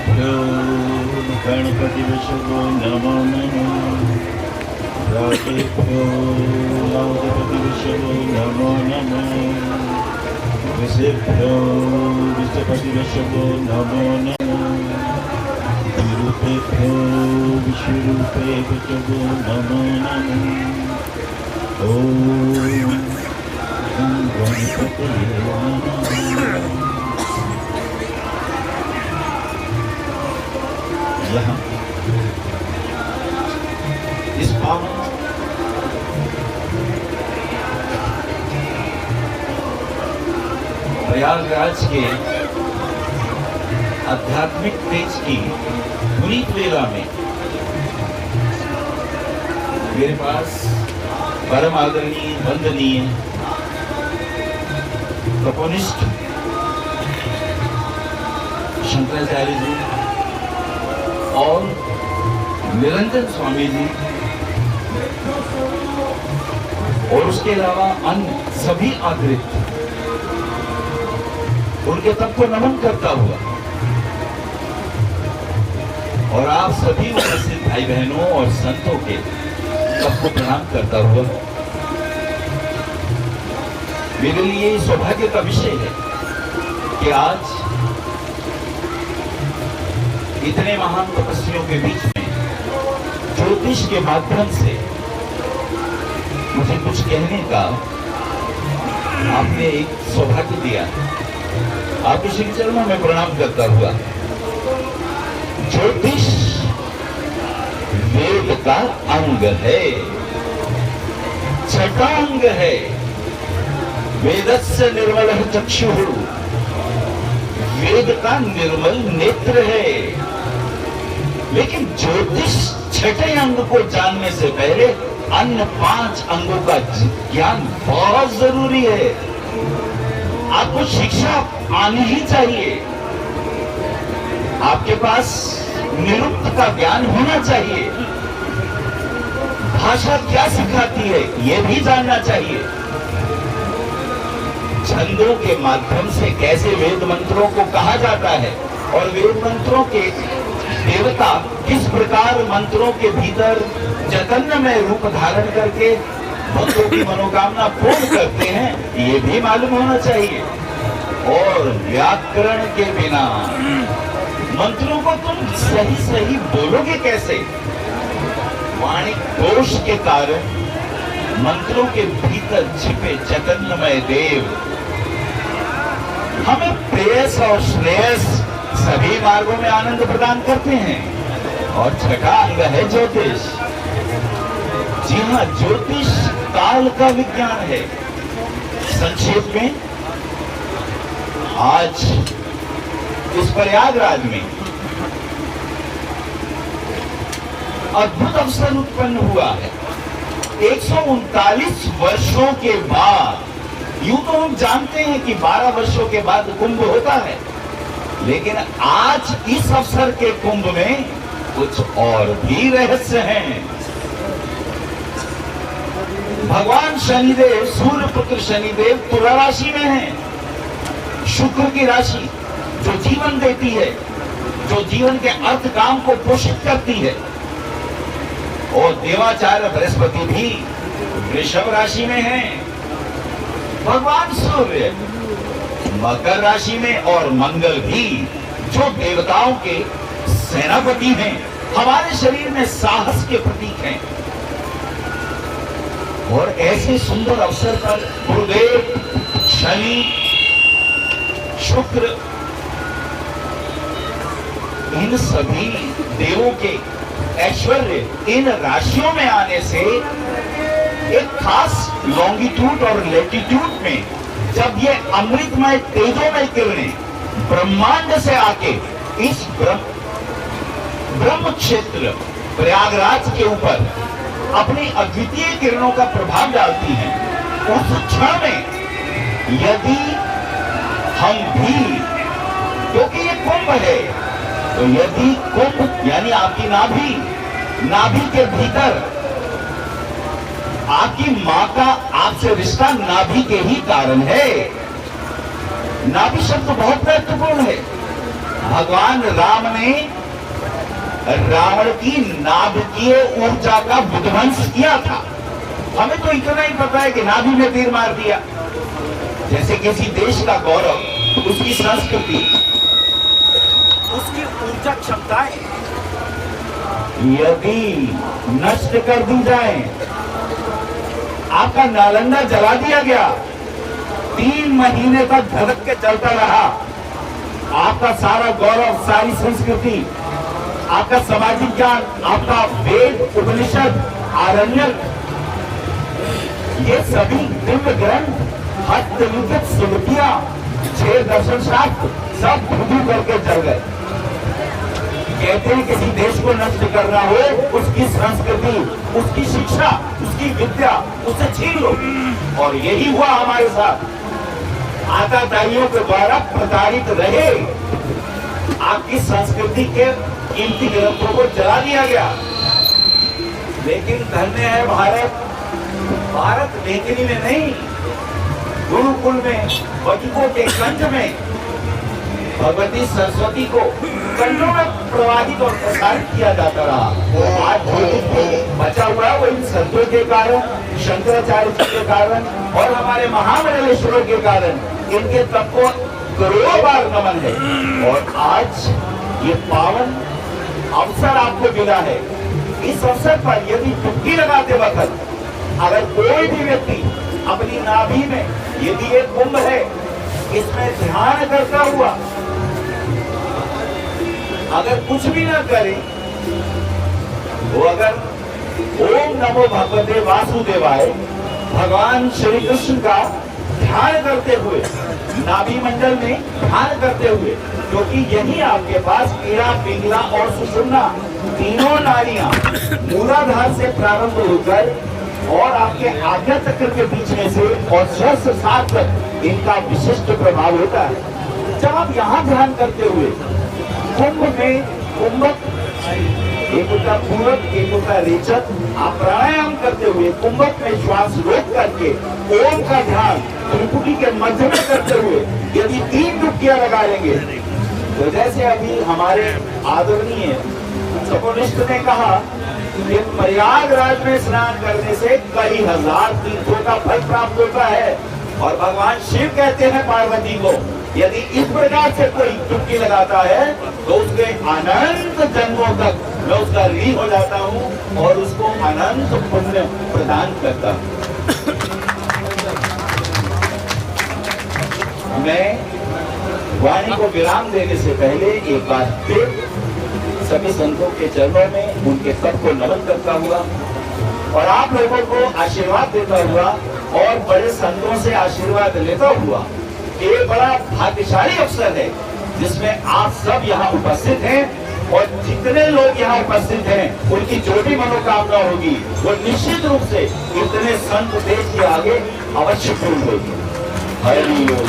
ऋषिभ्यो गणपतिविषभो नमो नमः। राजेभ्यो लाउदपतिविषभो नमो नमः। ऋषिभ्यो विषपतिविषभो नमो नमः। विरूपेभ्यो विश्वरूपेभ्यो नमो नमः। ओम गणपतये नमः। यहाँ इस पावन प्रयागराज के आध्यात्मिक तेज की पुनीत वेला में मेरे पास परम आदरणीय वंदनीय तपोनिष्ठ शंकराचार्य जी और निरंजन स्वामी जी और उसके अलावा अन्य सभी आदरित उनके तब को नमन करता हुआ और आप सभी उपस्थित भाई बहनों और संतों के तब को प्रणाम करता हुआ मेरे लिए सौभाग्य का विषय है कि आज इतने महान तपस्वियों के बीच में ज्योतिष के माध्यम से मुझे कुछ कहने का आपने एक सौभाग्य दिया। आपके श्री चरणों में प्रणाम करता हुआ, ज्योतिष वेद का अंग है, छठा अंग है। वेदस्य निर्मल चक्षुः, वेद का निर्मल नेत्र है। लेकिन ज्योतिष छठे अंग को जानने से पहले अन्य 5 अंगों का ज्ञान बहुत जरूरी है। आपको शिक्षा आनी ही चाहिए। आपके पास निरुक्त का ज्ञान होना चाहिए। भाषा क्या सिखाती है यह भी जानना चाहिए। छंदों के माध्यम से कैसे वेद मंत्रों को कहा जाता है और वेद मंत्रों के देवता किस प्रकार मंत्रों के भीतर चैतन्यमय रूप धारण करके भक्तों की मनोकामना पूर्ण करते हैं, ये भी मालूम होना चाहिए। और व्याकरण के बिना मंत्रों को तुम सही सही बोलोगे कैसे? वाणी दोष के कारण मंत्रों के भीतर छिपे चैतन्यमय देव हमें प्रेयस और श्रेयस सभी मार्गों में आनंद प्रदान करते हैं। और छठा अंग है ज्योतिष। जी हाँ, ज्योतिष काल का विज्ञान है। संक्षेप में आज इस प्रयागराज में अद्भुत अवसर उत्पन्न हुआ है। 139 वर्षों के बाद, यूं तो हम जानते हैं कि 12 वर्षों के बाद कुंभ होता है, लेकिन आज इस अवसर के कुंभ में कुछ और भी रहस्य हैं। भगवान शनिदेव, सूर्य पुत्र शनिदेव तुला राशि में हैं। शुक्र की राशि जो जीवन देती है, जो जीवन के अर्थ काम को पोषित करती है। और देवाचार्य बृहस्पति भी वृषभ राशि में हैं। भगवान सूर्य मकर राशि में और मंगल भी जो देवताओं के सेनापति हैं, हमारे शरीर में साहस के प्रतीक हैं। और ऐसे सुंदर अवसर पर गुरुदेव, शनि, शुक्र, इन सभी देवों के ऐश्वर्य इन राशियों में आने से एक खास लॉन्गिट्यूड और लैटिट्यूड में जब ये अमृतमय तेजोमय किरणें ब्रह्मांड से आके इस ब्रह्म क्षेत्र प्रयागराज के ऊपर अपनी अद्वितीय किरणों का प्रभाव डालती हैं, उस क्षण में यदि हम भी, क्योंकि ये कुंभ है, तो यदि कुंभ यानी आपकी नाभि के भीतर आपकी मां का आपसे रिश्ता नाभि के ही कारण है। नाभि शब्द बहुत महत्वपूर्ण है। भगवान राम ने रावण की नाभिकीय ऊर्जा का विध्वंस किया था। हमें तो इतना ही पता है कि नाभि में तीर मार दिया। जैसे किसी देश का गौरव, उसकी संस्कृति, उसकी ऊर्जा क्षमताएं यदि नष्ट कर दी जाए। आपका नालंदा जला दिया गया, 3 महीने तक धड़क के चलता रहा। आपका सारा गौरव, सारी संस्कृति, आपका सामाजिक ज्ञान, आपका वेद, उपनिषद, आरण्यक, ये सभी दिव्य ग्रंथ, हस्तलिखित स्मृतियां, 6 दर्शन शास्त्र सब खुद करके जल गए। कहते हैं किसी देश को नष्ट करना हो, उसकी संस्कृति, उसकी शिक्षा, उसकी विद्या, उसे छीन लो। और यही हुआ हमारे साथ। आताताइयों के द्वारा प्रताड़ित रहे, आपकी संस्कृति के कीमती ग्रंथों को जला दिया गया। लेकिन धन्य है भारत। भारत लेखनी में नहीं, गुरुकुल में, बटुकों के कंठ में भगवती सरस्वती को कंठों में प्रवाहित और प्रसारित किया जाता रहा। आज बचा हुआ है वो इन संतों के कारण, शंकराचार्य जी के कारण और हमारे महामंडलेश्वरों के कारण। इनके तप को करोड़ों बार नमन है। और आज ये पावन अवसर आपको मिला है। इस अवसर पर यदि डुबकी लगाते वक्त अगर कोई भी व्यक्ति अपनी नाभि में, यदि ये कुंभ है, इसमें ध्यान करता हुआ अगर कुछ भी ना करे, वो अगर ओम नमो भगवते वासुदेवाय भगवान श्री कृष्ण का ध्यान करते हुए, नाभि मंडल में ध्यान करते हुए, क्योंकि यही आपके पास ईड़ा, पिंगला और सुषुम्ना तीनों नाड़ियां मूलाधार से प्रारंभ होकर और आपके आज्ञा चक्र के बीच में से और सहस्त्र तक इनका विशिष्ट प्रभाव होता है। जब आप यहाँ ध्यान करते हुए कुंभ में, कुंभक एक होता पूरक, एक होता रेचक, आप प्राणायाम करते हुए कुंभक में श्वास रोक करके ओम का ध्यान त्रिपुटी के मध्य में करते हुए यदि 3 डुबकियां लगा लेंगे, तो जैसे अभी हमारे आदरणीय सपोनिष्ठ ने कहा कि प्रयागराज में स्नान करने से कई हजार तीर्थों का फल प्राप्त होता है। और भगवान शिव कहते हैं पार्वती को, यदि इस प्रकार से कोई डुबकी लगाता है तो उसके अनंत जन्मों तक मैं उसका ऋणी हो जाता हूँ और उसको अनंत पुण्य प्रदान करता हूँ। मैं वाणी को विराम देने से पहले एक बार फिर सभी संतों के चरणों में उनके सब को नमन करता हुआ और आप लोगों को आशीर्वाद देता हुआ और बड़े संतों से आशीर्वाद लेता हुआ, ये बड़ा भाग्यशाली अवसर है जिसमें आप सब यहाँ उपस्थित हैं। और जितने लोग यहाँ उपस्थित हैं उनकी जो भी मनोकामना होगी वो निश्चित रूप से इतने संत देश के आगे अवश्य पूर्ण होगी। हरि बोल।